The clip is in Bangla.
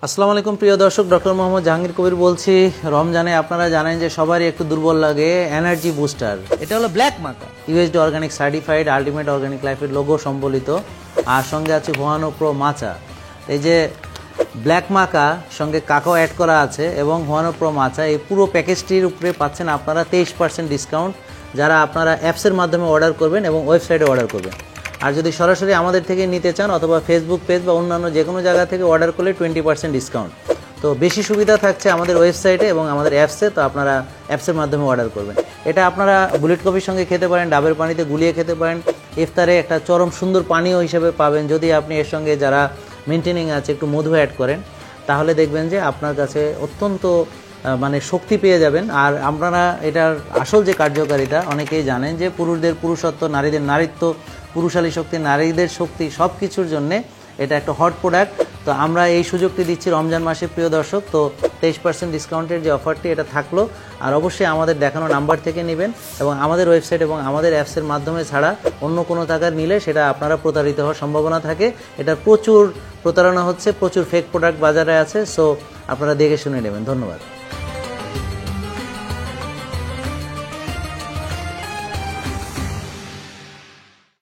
আসসালামু আলাইকুম প্রিয় দর্শক, ডক্টর মোহাম্মদ জাহাঙ্গীর কবির বলছি। রমজানে আপনারা জানেন যে সবারই একটু দুর্বল লাগে এনার্জি বুস্টার। এটা হলো black maca, USD organic certified, ultimate organic লাইফের লোগো সম্বলিত, আর সঙ্গে আছে হুয়ানো প্রো মাচা। এই যে ব্ল্যাক মাকা সঙ্গে কাকাও অ্যাড করা আছে এবং হুয়ানো প্রো মাচা, এই পুরো প্যাকেজটির উপরে পাচ্ছেন আপনারা 23% ডিসকাউন্ট, যারা আপনারা অ্যাপসের মাধ্যমে অর্ডার করবেন এবং ওয়েবসাইটে অর্ডার করবেন। আর যদি সরাসরি আমাদের থেকে নিতে চান অথবা ফেসবুক পেজ বা অন্যান্য যে কোনো জায়গা থেকে অর্ডার করলে 20% ডিসকাউন্ট। তো বেশি সুবিধা থাকছে আমাদের ওয়েবসাইটে এবং আমাদের অ্যাপসে, তো আপনারা অ্যাপসের মাধ্যমে অর্ডার করবেন। এটা আপনারা বুলেট কফির সঙ্গে খেতে পারেন, ডাবের পানিতে গুলিয়ে খেতে পারেন, ইফতারে একটা চরম সুন্দর পানীয় হিসেবে পাবেন। যদি আপনি এর সঙ্গে যারা মেনটেনিং আছে একটু মধু অ্যাড করেন, তাহলে দেখবেন যে আপনার কাছে অত্যন্ত শক্তি পেয়ে যাবেন। আর আপনারা এটার আসল যে কার্যকারিতা অনেকেই জানেন যে পুরুষদের পুরুষত্ব, নারীদের নারীত্ব, পুরুষালী শক্তি, নারীদের শক্তি, সব কিছুর জন্যে এটা একটা হট প্রোডাক্ট। তো আমরা এই সুযোগটি দিচ্ছি রমজান মাসে প্রিয় দর্শক। তো 23% ডিসকাউন্টের যে অফারটি, এটা থাকলো। আর অবশ্যই আমাদের দেখানো নাম্বার থেকে নেবেন এবং আমাদের ওয়েবসাইট এবং আমাদের অ্যাপসের মাধ্যমে ছাড়া অন্য কোনো টাকার নিলে সেটা আপনারা প্রতারিত হওয়ার সম্ভাবনা থাকে। এটা প্রচুর প্রতারণা হচ্ছে, প্রচুর ফেক প্রোডাক্ট বাজারে আছে। সো আপনারা দেখে শুনে নেবেন। ধন্যবাদ।